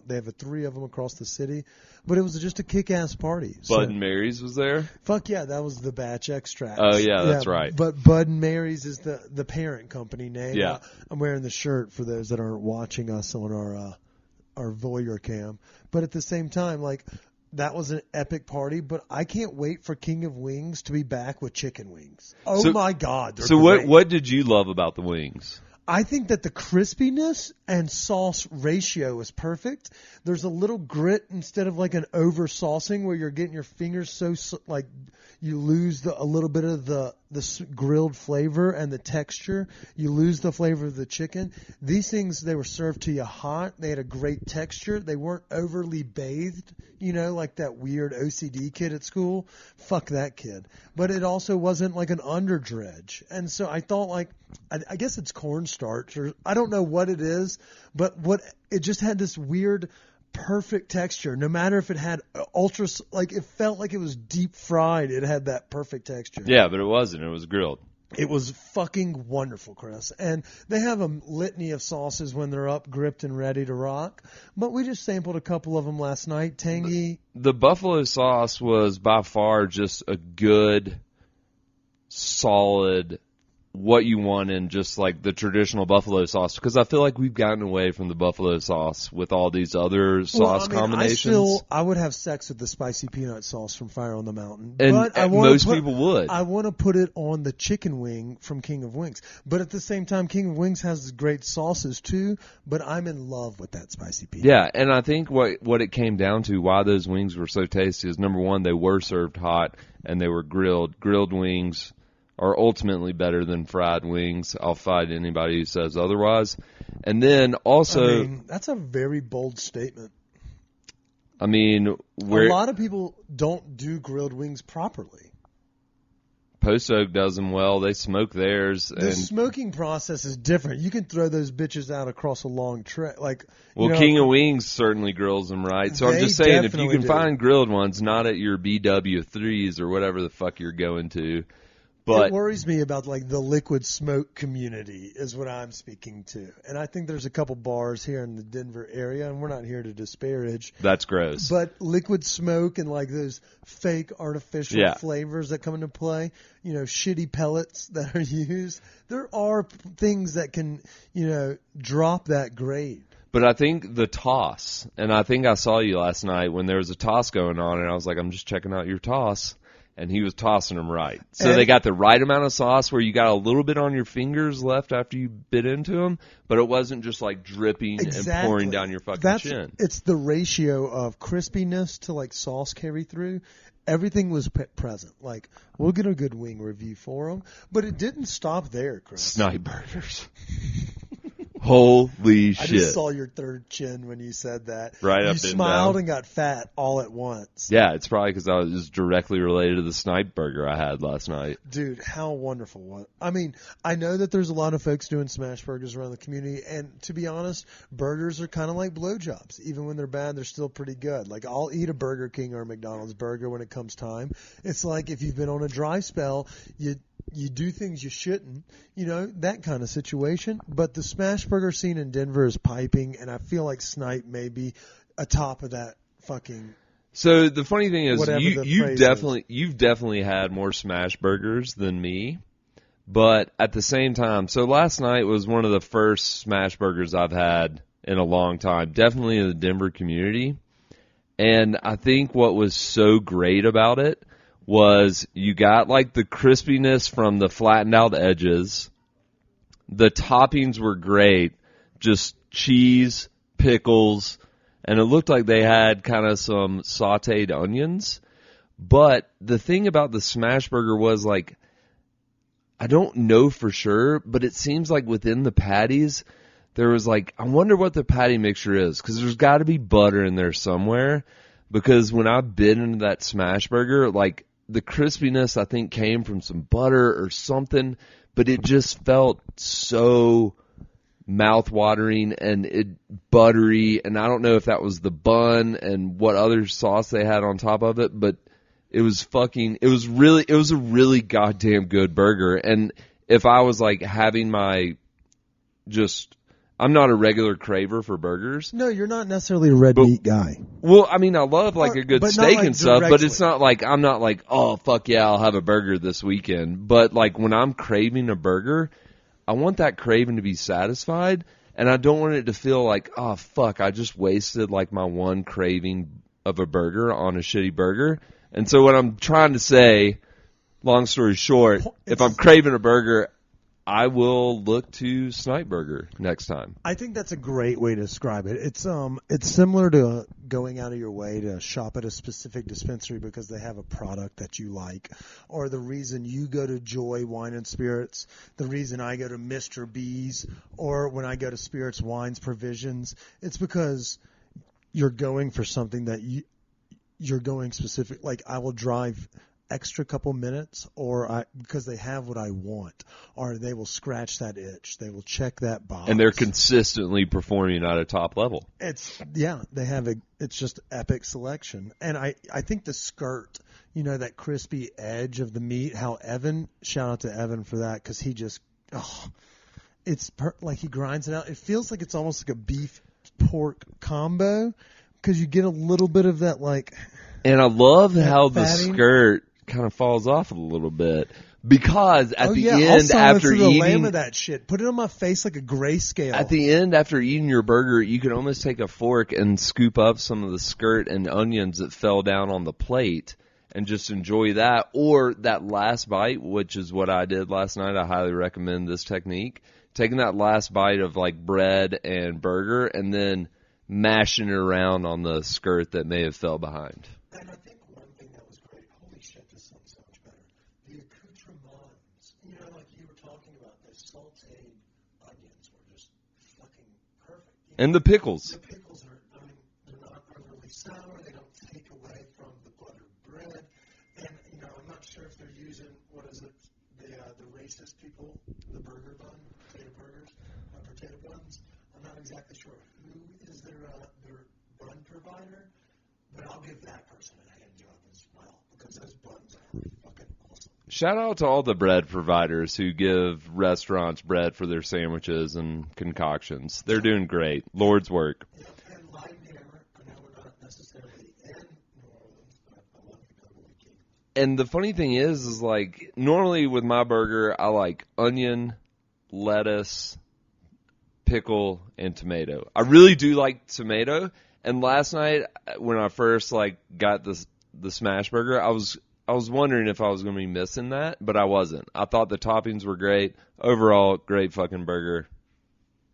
They have 3 of them across the city, but it was just a kick-ass party. Bud and Mary's was there? Fuck yeah, that was the batch extract. Oh, yeah, that's right. But Bud and Mary's is the parent company name. Yeah. I'm wearing the shirt for those that aren't watching us on our voyeur cam. But at the same time, like, that was an epic party, but I can't wait for King of Wings to be back with chicken wings. Oh, my God. So what did you love about the wings? I think that the crispiness and sauce ratio is perfect. There's a little grit instead of like an over saucing where you're getting your fingers so like you lose a little bit of the grilled flavor and the texture. You lose the flavor of the chicken. These things, they were served to you hot. They had a great texture. They weren't overly bathed, like that weird OCD kid at school. Fuck that kid. But it also wasn't like an underdredge. And so I thought, like, I guess it's cornstarch, or I don't know what it is, but it just had this weird perfect texture. No matter if it had it felt like it was deep fried. It had that perfect texture. Yeah, but it wasn't. It was grilled. It was fucking wonderful, Chris. And they have a litany of sauces when they're up, gripped, and ready to rock. But we just sampled a couple of them last night. Tangy. The buffalo sauce was by far just a good, solid, what you want in just like the traditional buffalo sauce, because I feel like we've gotten away from the buffalo sauce with all these other sauce combinations. I would have sex with the spicy peanut sauce from Fire on the Mountain, and but most people would. I want to put it on the chicken wing from King of Wings, but at the same time, King of Wings has great sauces too. But I'm in love with that spicy peanut. Yeah, and I think what it came down to, why those wings were so tasty, is number one, they were served hot and they were grilled. Grilled wings are ultimately better than fried wings. I'll fight anybody who says otherwise. And then also, that's a very bold statement. I mean, a lot of people don't do grilled wings properly. Post Oak does them well. They smoke theirs. The smoking process is different. You can throw those bitches out across a long tray. King of Wings certainly grills them right. So I'm just saying, if you can find grilled ones, not at your BW3s or whatever the fuck you're going to. But it worries me about like the liquid smoke community is what I'm speaking to. And I think there's a couple bars here in the Denver area, and we're not here to disparage. That's gross. But liquid smoke and like those fake artificial flavors that come into play, shitty pellets that are used. There are things that can, drop that grade. But I think the toss, and I think I saw you last night when there was a toss going on, and I was like, I'm just checking out your toss. And he was tossing them right. So they got the right amount of sauce where you got a little bit on your fingers left after you bit into them, but it wasn't just like dripping and pouring down your fucking chin. It's the ratio of crispiness to like sauce carry through. Everything was present. Like, we'll get a good wing review for them. But it didn't stop there, Chris. Snipe burgers. Holy shit. I just saw your third chin when you said that. Right up You smiled and got fat all at once. Yeah, it's probably because I was just directly related to the snipe burger I had last night. Dude, how wonderful. I mean, I know that there's a lot of folks doing smash burgers around the community, and to be honest, burgers are kind of like blowjobs. Even when they're bad, they're still pretty good. Like, I'll eat a Burger King or a McDonald's burger when it comes time. It's like if you've been on a dry spell, you do things you shouldn't, that kind of situation. But the smash burger scene in Denver is piping, and I feel like Snipe may be atop of that fucking. So the funny thing is, you've definitely had more smash burgers than me, but at the same time, so last night was one of the first smash burgers I've had in a long time, definitely in the Denver community. And I think what was so great about it was you got like the crispiness from the flattened out edges. The toppings were great, just cheese, pickles, and it looked like they had kind of some sauteed onions. But the thing about the smash burger was, like, I don't know for sure, but it seems like within the patties there was like, I wonder what the patty mixture is, because there's got to be butter in there somewhere. Because when I bit into that smash burger, like, the crispiness, I think, came from some butter or something, but it just felt so mouth-watering and buttery, and I don't know if that was the bun and what other sauce they had on top of it, but it was a really goddamn good burger. And if I was like having I'm not a regular craver for burgers. No, you're not necessarily a red meat guy. Well, I mean, I love like a good steak and stuff, directly. but it's not like I'm not like, oh fuck yeah, I'll have a burger this weekend. But like when I'm craving a burger, I want that craving to be satisfied, and I don't want it to feel like, oh fuck, I just wasted like my one craving of a burger on a shitty burger. And so what I'm trying to say, long story short, if I'm craving a burger, I will look to Snipe Burger next time. I think that's a great way to describe it. It's similar to going out of your way to shop at a specific dispensary because they have a product that you like, or the reason you go to Joy Wine and Spirits, the reason I go to Mr. B's, or when I go to Spirits, Wines, Provisions. It's because you're going for something that you're going specific. Like I will drive extra couple minutes, or because they have what I want, or they will scratch that itch. They will check that box. And they're consistently performing at a top level. They have it's just epic selection. And I think the skirt, that crispy edge of the meat, shout out to Evan for that, because he just, like he grinds it out. It feels like it's almost like a beef pork combo, because you get a little bit of that like. And I love how the skirt kind of falls off a little bit, because at the end after eating that shit, put it on my face like a grayscale. At the end after eating your burger, you can almost take a fork and scoop up some of the skirt and onions that fell down on the plate and just enjoy that. Or that last bite, which is what I did last night. I highly recommend this technique. Taking that last bite of like bread and burger and then mashing it around on the skirt that may have fell behind. And I think one thing that was great, holy shit, this sounds so much better. The accoutrements, like you were talking about, the sauteed onions were just fucking perfect. And the pickles. The pickles they're not overly sour. They don't take away from the buttered bread. And, I'm not sure if they're using, the racist people, the burger bun, potato buns. I'm not exactly sure who is their bun provider. But I'll give that person a hand job as well, because those buns are fucking awesome. Shout out to all the bread providers who give restaurants bread for their sandwiches and concoctions. They're doing great. Lord's work. Yeah, and Lighthammer, I know we're not necessarily in New Orleans, but I love to go to the King. And the funny thing is like, normally with my burger, I like onion, lettuce, pickle, and tomato. I really do like tomato. And last night, when I first got the smash burger, I was wondering if I was going to be missing that, but I wasn't. I thought the toppings were great. Overall, great fucking burger.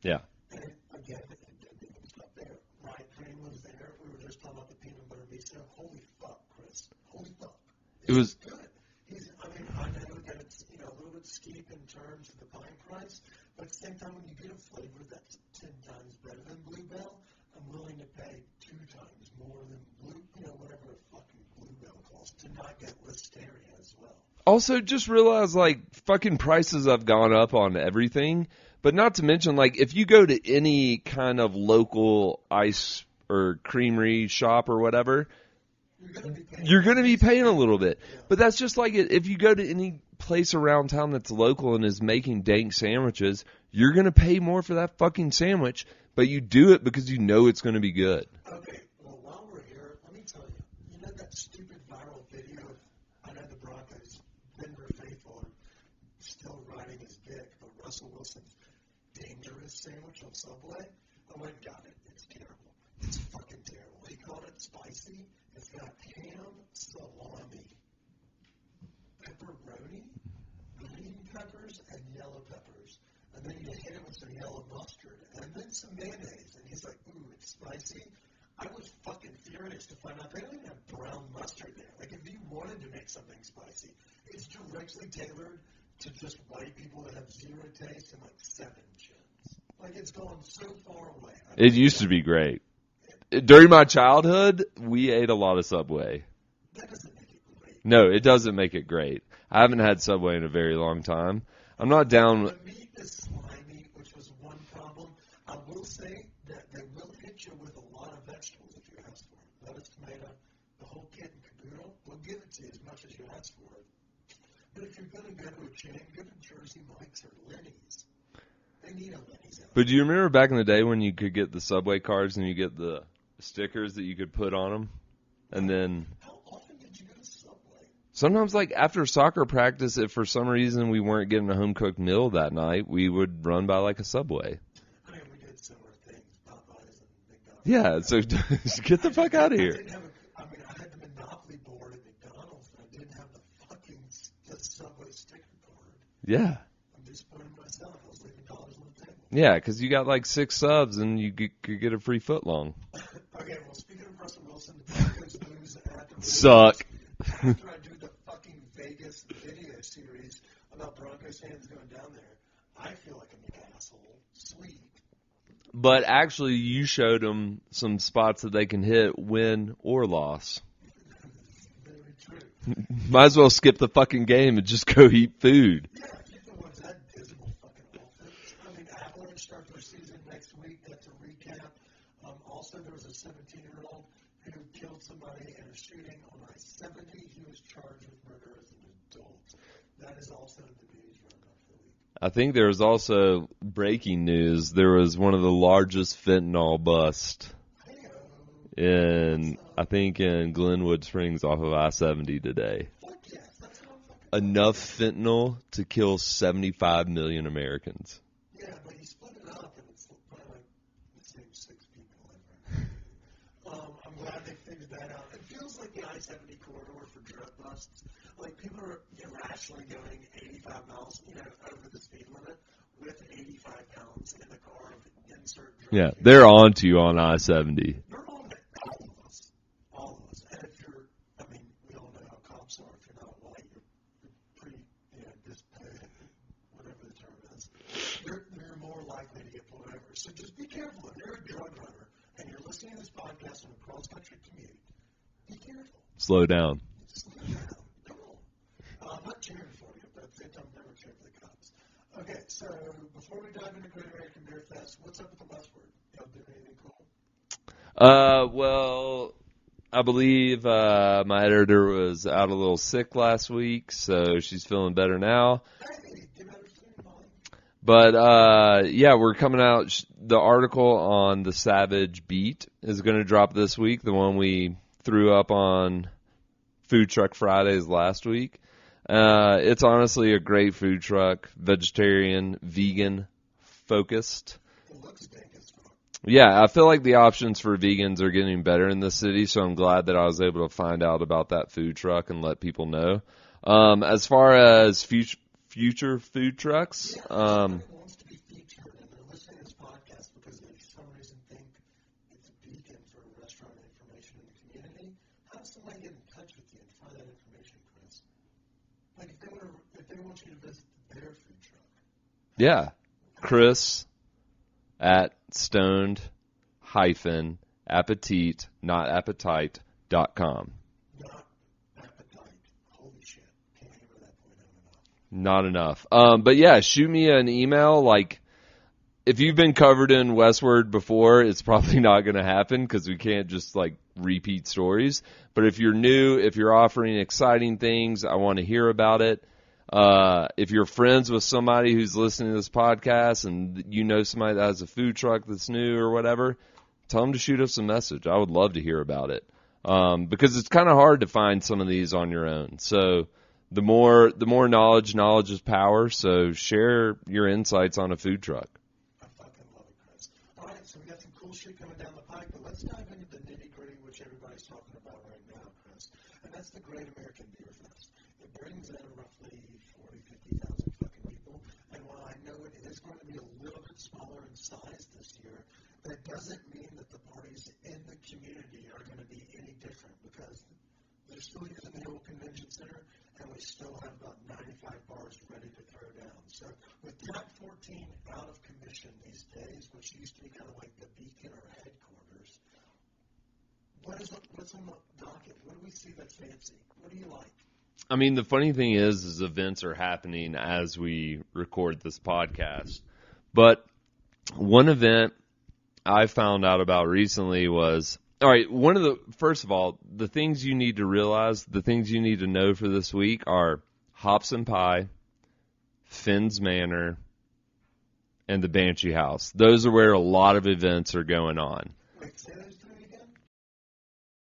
Yeah. And again, it didn't stop there. Ryan Green was there. We were just talking about the peanut butter miso. Holy fuck, Chris. Holy fuck. It was good. I know that it's a little bit steep in terms of the pine price, but at the same time, when you get a flavor that's 10 times better than Bluebell, I'm willing to pay 2 times more than whatever a fucking Bluebell costs to not get Listeria as well. Also, just realize, fucking prices have gone up on everything, but not to mention, if you go to any kind of ice or creamery shop or whatever, you're going to be paying a little bit. Yeah. But that's just like it. If you go to any place around town that's local and is making dank sandwiches, you're going to pay more for that fucking sandwich, but you do it because you know it's going to be good. Okay, well, while we're here, let me tell you, that stupid viral video of, I know the Broncos, Denver faithful, are still riding his dick, but Russell Wilson's dangerous sandwich on Subway? I went and got it. It's terrible. It's fucking terrible. He called it spicy. It's got ham, salami, pepperoni, green peppers, and yellow peppers. And then you hit it with some yellow mustard, and then some mayonnaise. And he's like, ooh, it's spicy. I was fucking furious to find out they don't even have brown mustard there. If you wanted to make something spicy, it's directly tailored to just white people that have zero taste and 7 chins. It's gone so far away. It used to be great. During my childhood, we ate a lot of Subway. That doesn't make it great. No, it doesn't make it great. I haven't had Subway in a very long time. I'm not down with... The meat is slimy, which was one problem. I will say that they will hit you with a lot of vegetables if you ask for it. Lettuce, tomato, the whole kit and caboodle. We'll give it to you as much as you ask for it. But if you're going to go to a chain, go to Jersey Mike's or Lenny's. But do you remember back in the day when you could get the Subway cards and you get the stickers that you could put on them? And then How often did you go to Subway? Sometimes, like, after soccer practice, if for some reason we weren't getting a home-cooked meal that night, we would run by, like, a Subway. I mean, we did similar things, Popeyes and McDonald's. Yeah, so get the fuck out of here. I had the Monopoly board at McDonald's, and I didn't have the Subway sticker card. Yeah. I'm disappointed in myself. I was leaving dollars on the table. Yeah, because you got, like, 6 subs, and you could get a free footlong. Okay, well, speaking of Russell Wilson, the Broncos lose after Suck. After I do the fucking Vegas video series about Broncos fans going down there, I feel like I'm an asshole. Sweet. But actually, you showed them some spots that they can hit, win or loss. Very true. Might as well skip the fucking game and just go eat food. Yeah, keep the ones that dismal fucking offense. I mean, Avalanche start their season next week. That's a recap. Also, there was a 17-year-old who killed somebody in a shooting on I-70. He was charged with murder as an adult. That is also in the news roundup for the week. I think there was also breaking news. There was one of the largest fentanyl busts in Glenwood Springs off of I-70 today. Fuck yes, that's what I'm fucking Enough fentanyl to kill 75 million Americans. Yeah, but you split it up and it's probably like the same 6 people ever. I'm glad they figured that out. It feels like the I-70 corridor for drug busts. Like people are irrationally going 85 miles, over the speed limit with 85 pounds in the car of insert drug. Yeah, they're on to you on I-70. They're on it. All of us. And if you're, we all know how cops are. If you're not white, you're pretty, dispaid, whatever the term is. You're more likely to get pulled over. So just be careful. If you're a drug runner and you're listening to this podcast on a cross-country commute, be careful. Slow down. Slow down. I'm not cheering for you, but at the same time, I'm never cheering for the cops. Okay, so before we dive into Great American Beer Fest, what's up with the Westward? Y'all doing anything cool? Well, I believe my editor was out a little sick last week, so she's feeling better now. Hey, get better soon, Molly. But, yeah, we're coming out. The article on the Savage Beat is going to drop this week, the one we threw up on Food Truck Fridays last week. It's honestly a great food truck, vegetarian, vegan focused. It looks big as fuck. Yeah, I feel like the options for vegans are getting better in the city, so I'm glad that I was able to find out about that food truck and let people know. As far as future food trucks, Everybody wants to be featured, and they're listening to this podcast because they, for some reason, think it's a beacon for restaurant information in the community. How does somebody get in touch with you and find that information, Chris? Like, if they want you to visit their food truck. yeah, Chris at Stoned Appetit, not appetite.com. Not appetite. Holy shit. Can't hammer that point out enough. Not enough. But yeah, shoot me an email. Like, if you've been covered in Westward before, it's probably not going to happen because we can't just like repeat stories. But if you're new, if you're offering exciting things, I want to hear about it. If you're friends with somebody who's listening to this podcast and you know somebody that has a food truck that's new or whatever, tell them to shoot us a message. I would love to hear about it. Because it's kind of hard to find some of these on your own. So the more knowledge is power. So share your insights on a food truck. I fucking love it, Chris. All right, so we got some cool shit coming down the pipe, but let's dive into the nitty-gritty, which everybody's talking about right now, Chris. And that's the Great American Beer Fest. It brings in roughly 50,000 fucking people. And while I know it is going to be a little bit smaller in size this year, that doesn't mean that the parties in the community are going to be any different because they're still using the old convention center and we still have about 95 bars ready to throw down. So with Tap 14 out of commission these days, which used to be kind of like the beacon or headquarters, what's on the docket? What do we see that's fancy? What do you like? I mean, the funny thing is events are happening as we record this podcast. But one event I found out about recently was, all right, first of all, the things you need to realize, the things you need to know for this week are Hops and Pie, Finn's Manor, and the Banshee House. Those are where a lot of events are going on. Wait, say those